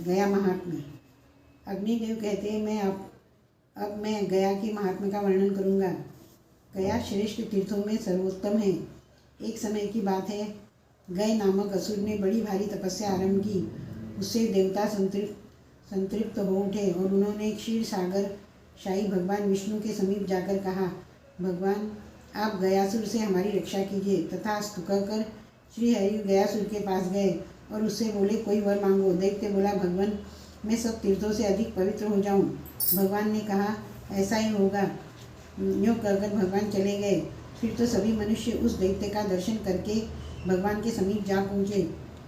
गया महात्म्य। अग्निदेव कहते हैं अब मैं गया के महात्म्य का वर्णन करूँगा। गया श्रेष्ठ तीर्थों में सर्वोत्तम है। एक समय की बात है, गय नामक असुर ने बड़ी भारी तपस्या आरंभ की। उससे देवता संतृप्त हो उठे और उन्होंने क्षीर सागर शाही भगवान विष्णु के समीप जाकर कहा, भगवान आप गयासुर से हमारी रक्षा कीजिए। तथास्तु कहकर श्री हरि गयासुर के पास गए और उससे बोले, कोई वर मांगो। दैत्य बोला, भगवान मैं सब तीर्थों से अधिक पवित्र हो जाऊं। भगवान ने कहा, ऐसा ही होगा। यूँ कहकर भगवान चले गए। फिर तो सभी मनुष्य उस दैत्य का दर्शन करके भगवान के समीप जा पहुँचे।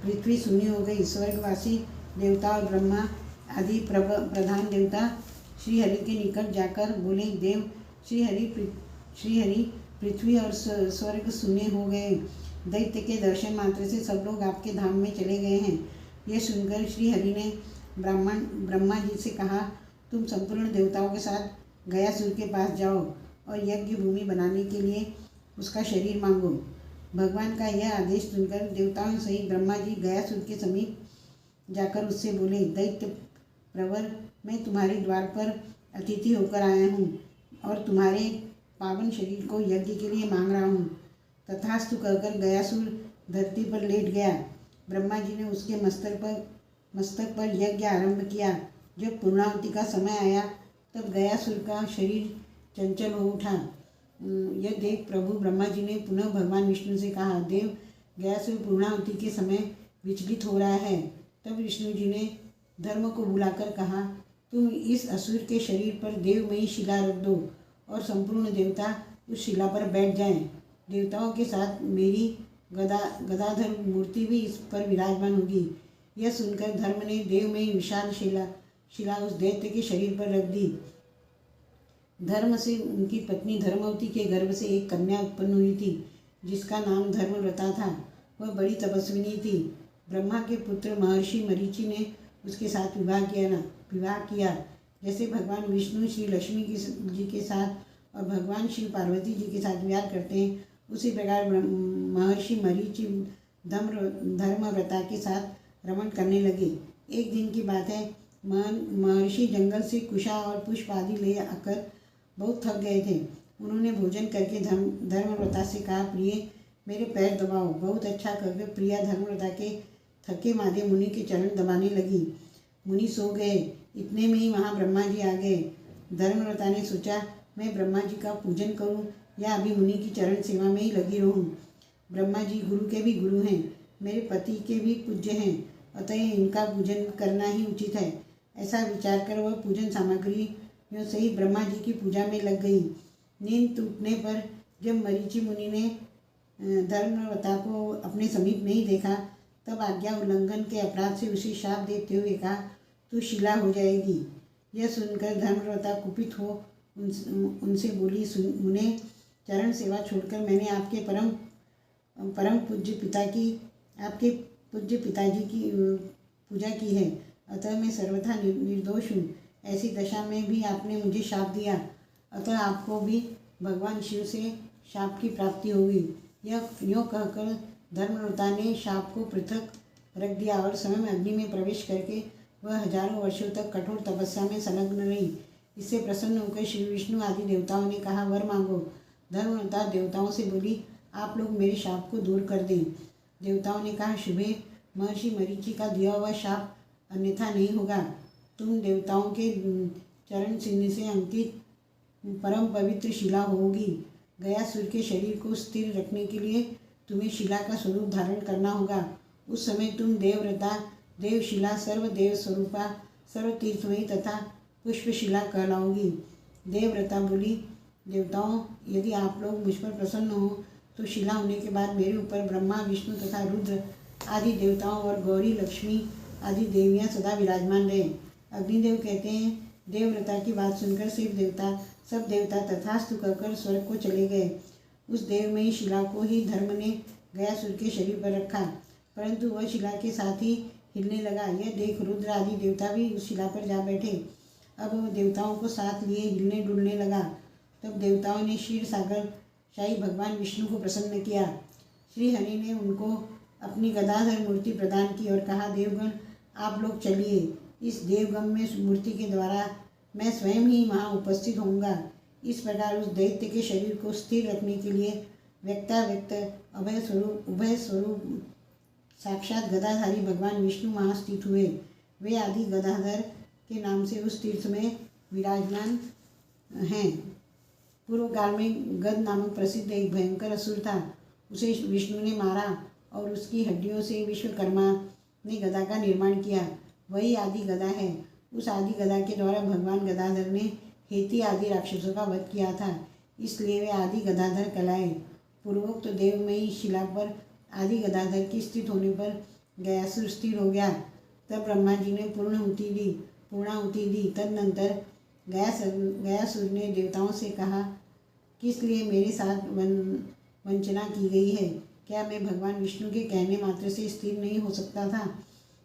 पृथ्वी शून्य हो गई। स्वर्गवासी देवता और ब्रह्मा आदि प्रधान देवता श्रीहरि के निकट जाकर बोले, देव श्रीहरि पृथ्वी और स्वर्ग शून्य हो गए। दैत्य के दर्शन मात्र से सब लोग आपके धाम में चले गए हैं। यह सुनकर श्रीहरि ने ब्रह्मा जी से कहा, तुम संपूर्ण देवताओं के साथ गयासुर के पास जाओ और यज्ञ भूमि बनाने के लिए उसका शरीर मांगो। भगवान का यह आदेश सुनकर देवताओं सहित ब्रह्मा जी गयासुर के समीप जाकर उससे बोले, दैत्य प्रवर मैं तुम्हारे द्वार पर अतिथि होकर आया हूँ और तुम्हारे पावन शरीर को यज्ञ के लिए मांग रहा हूँ। तथास्तु कहकर गयासुर धरती पर लेट गया। ब्रह्मा जी ने उसके मस्तक पर यज्ञ आरंभ किया। जब पूर्णाहुति का समय आया तब गयासुर का शरीर चंचल हो उठा। यह देख प्रभु ब्रह्मा जी ने पुनः भगवान विष्णु से कहा, देव गयासुर पूर्णाहुति के समय विचलित हो रहा है। तब विष्णु जी ने धर्म को बुलाकर कहा, तुम इस असुर के शरीर पर देवमयी शिला रख दो और संपूर्ण देवता उस शिला पर बैठ जाएं। देवताओं के साथ मेरी गदाधर मूर्ति भी इस पर विराजमान होगी। यह सुनकर धर्म ने देवमयी विशाल शिला उस दैत्य के शरीर पर रख दी। धर्म से उनकी पत्नी धर्मवती के गर्भ से एक कन्या उत्पन्न हुई थी, जिसका नाम धर्मव्रता था। वह बड़ी तपस्विनी थी। ब्रह्मा के पुत्र महर्षि मरीचि ने उसके साथ विवाह किया। जैसे भगवान विष्णु श्री लक्ष्मी जी के साथ और भगवान शिव पार्वती जी के साथ विवाह करते हैं, उसी प्रकार महर्षि मरीचि धर्मव्रता के साथ रमण करने लगे। एक दिन की बात है, महर्षि जंगल से कुशा और पुष्प आदि ले आकर बहुत थक गए थे। उन्होंने भोजन करके धर्मव्रता से कहा, प्रिय मेरे पैर दबाओ। बहुत अच्छा कहकर प्रिया धर्मव्रता के थके मादे मुनि के चरण दबाने लगी। मुनि सो गए। इतने में ही वहाँ ब्रह्मा जी आ गए। धर्मव्रता ने सोचा, मैं ब्रह्मा जी का पूजन करूं या अभी मुनि की चरण सेवा में ही लगी रहूं। ब्रह्मा जी गुरु के भी गुरु हैं, मेरे पति के भी पूज्य हैं, अतः इनका पूजन करना ही उचित है। ऐसा विचार कर वह पूजन सामग्रियों सहित ब्रह्मा जी की पूजा में लग गई। नींद टूटने पर जब मरीचि मुनि ने धर्मव्रता को अपने समीप नहीं देखा, तब आज्ञा उल्लंघन के अपराध से उसे शाप देते हुए कहा, तू शिला हो जाएगी। यह सुनकर धर्मव्रता कुपित हो उनसे बोली, मुने चरण सेवा छोड़कर मैंने आपके परम आपके पूज्य पिताजी की पूजा की है, अतः मैं सर्वथा निर्दोष हूँ। ऐसी दशा में भी आपने मुझे शाप दिया, अतः आपको भी भगवान शिव से शाप की प्राप्ति होगी। यह यूँ कहकर धर्मव्रता ने शाप को पृथक रख दिया और स्वयं अग्नि में प्रवेश करके वह हजारों वर्षों तक कठोर तपस्या में संलग्न रही। इससे प्रसन्न होकर श्री विष्णु आदि देवताओं ने कहा, वर मांगो। धर्मव्रता देवताओं से बोली, आप लोग मेरे शाप को दूर कर दें। देवताओं ने कहा, शुभे महर्षि मरीचि का दिया हुआ शाप अन्यथा नहीं होगा। तुम देवताओं के चरण चिन्ह से अंकित परम पवित्र शिला होगी। गयासुर के शरीर को स्थिर रखने के लिए तुम्हें शिला का स्वरूप धारण करना होगा। उस समय तुम देवव्रता, देवशिला, सर्वदेव स्वरूपा, सर्वतीर्थमयी तथा पुष्पशिला कहलाओगी। देवव्रता बोली, देवताओं यदि आप लोग मुझ पर प्रसन्न हो तो शिला होने के बाद मेरे ऊपर ब्रह्मा, विष्णु तथा रुद्र आदि देवताओं और गौरी, लक्ष्मी आदि देवियाँ सदा विराजमान रहे। अग्निदेव कहते हैं, देवव्रता की बात सुनकर सब देवता तथास्तु कहकर स्वर्ग को चले गए। उस देवमयी शिला को ही धर्म ने गयासुर के शरीर पर रखा, परंतु वह शिला के साथ ही हिलने लगा। यह देख रुद्र आदि देवता भी उस शिला पर जा बैठे। अब वह देवताओं को साथ लिए हिलने डुलने लगा। तब देवताओं ने क्षीर सागर शाही भगवान विष्णु को प्रसन्न किया। श्री हरि ने उनको अपनी गदाधर मूर्ति प्रदान की और कहा, देवगण आप लोग चलिए, इस देवगम्य मूर्ति के द्वारा मैं स्वयं ही वहाँ उपस्थित होऊंगा। इस प्रकार उस दैत्य के शरीर को स्थिर रखने के लिए व्यक्ताव्यक्त उभय स्वरूप साक्षात गदाधारी भगवान विष्णु वहाँ स्थित हुए। वे आदि गदाधर के नाम से उस तीर्थ में विराजमान हैं। पूर्व काल में गद नामक प्रसिद्ध एक भयंकर असुर था। उसे विष्णु ने मारा और उसकी हड्डियों से विश्वकर्मा ने गदा का निर्माण किया। वही आदि गदा है। उस आदि गदा के द्वारा भगवान गदाधर ने हेती आदि राक्षसों का वध किया था, इसलिए वे आदि गदाधर कहलाए। पूर्वोक्त देवमयी शिला पर आदि गदाधर के स्थित होने पर गयासुर स्थिर हो गया। तब ब्रह्मा जी ने पूर्णाहुति दी। तदनंतर गयासुर ने देवताओं से कहा, किस लिए मेरे साथ वंचना की गई है? क्या मैं भगवान विष्णु के कहने मात्र से स्थिर नहीं हो सकता था?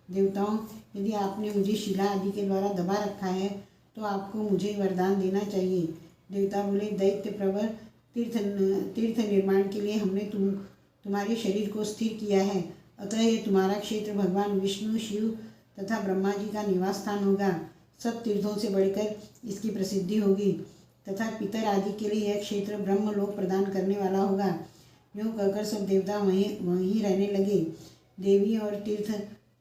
देवताओं, यदि आपने मुझे शिला आदि के द्वारा दबा रखा है तो आपको मुझे वरदान देना चाहिए। देवता बोले, दैत्य प्रवर तीर्थ निर्माण के लिए हमने तुम्हारे शरीर को स्थिर किया है, अतः ये तुम्हारा क्षेत्र भगवान विष्णु, शिव तथा ब्रह्मा जी का निवास स्थान होगा। सब तीर्थों से बढ़कर इसकी प्रसिद्धि होगी तथा पितर आदि के लिए यह क्षेत्र ब्रह्मलोक प्रदान करने वाला होगा। यूँ कहकर सब देवता वहीं रहने लगे। देवी और तीर्थ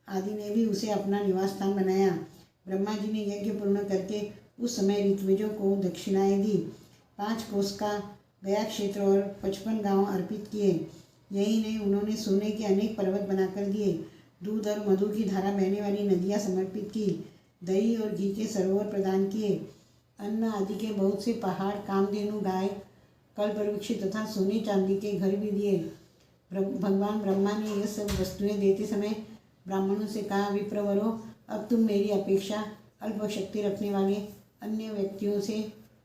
आदि ने भी उसे अपना निवास स्थान बनाया। ब्रह्मा जी ने यज्ञ पूर्ण करके उस समय ऋत्विजों को दक्षिणाएं दी। 5 कोस का गया क्षेत्र और 55 गांव अर्पित किए। यही नहीं, उन्होंने सोने के अनेक पर्वत बनाकर दिए। दूध और मधु की धारा बहने वाली नदियाँ समर्पित की। दही और घी के सरोवर प्रदान किए। अन्न आदि के बहुत से पहाड़, कामधेनु, गाय, कल्पवृक्ष तथा सोने चांदी के घर भी दिए। भगवान ब्रह्मा ने यह सब वस्तुएं देते समय ब्राह्मणों से कहा, विप्रवरों, अब तुम मेरी अपेक्षा अल्प शक्ति रखने वाले अन्य व्यक्तियों से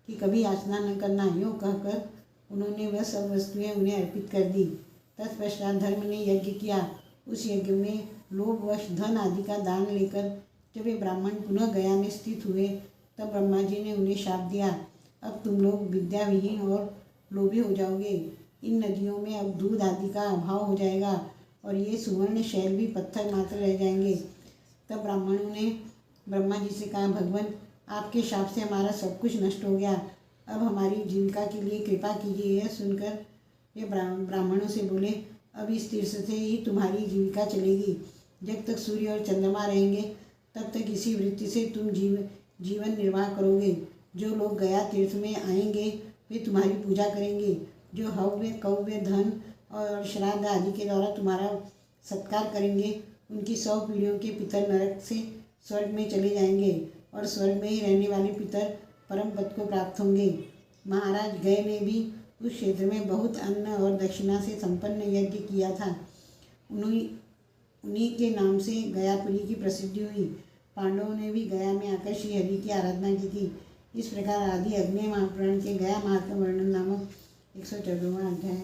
कि कभी याचना न करना। यूँ कहकर उन्होंने वह सब वस्तुएं उन्हें अर्पित कर दी। तत्पश्चात धर्म ने यज्ञ किया। उस यज्ञ में लोभवश धन आदि का दान लेकर जब वे ब्राह्मण पुनः गया में स्थित हुए तब ब्रह्मा जी ने उन्हें शाप दिया, अब तुम लोग विद्या विहीन और लोभी हो जाओगे। इन नदियों में अब दूध आदि का अभाव हो जाएगा और ये सुवर्ण शैल भी पत्थर मात्र रह जाएंगे। तब ब्राह्मणों ने ब्रह्मा जी से कहा, भगवान, आपके शाप से हमारा सब कुछ नष्ट हो गया, अब हमारी जीविका के लिए कृपा कीजिए। यह सुनकर वे ब्राह्मणों से बोले, अब इस तीर्थ से ही तुम्हारी जीविका चलेगी। जब तक सूर्य और चंद्रमा रहेंगे तब तक इसी वृत्ति से तुम जीवन निर्वाह करोगे। जो लोग गया तीर्थ में आएंगे वे तुम्हारी पूजा करेंगे। जो हव्य, कव्य, धन और श्राद्ध आदि के द्वारा तुम्हारा सत्कार करेंगे उनकी 100 पीढ़ियों के पितर नरक से स्वर्ग में चले जाएंगे और स्वर्ग में ही रहने वाले पितर परम पद को प्राप्त होंगे। महाराज गय ने भी उस क्षेत्र में बहुत अन्न और दक्षिणा से संपन्न यज्ञ किया था। उन्हीं के नाम से गयापुरी की प्रसिद्धि हुई। पांडवों ने भी गया में आकर श्री हरि की आराधना की थी। इस प्रकार आदि अग्नि महापुराण के गया महात्म्य वर्णन नामक 114वां अध्याय।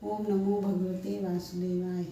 ओम नमो भगवते वासुदेवाय।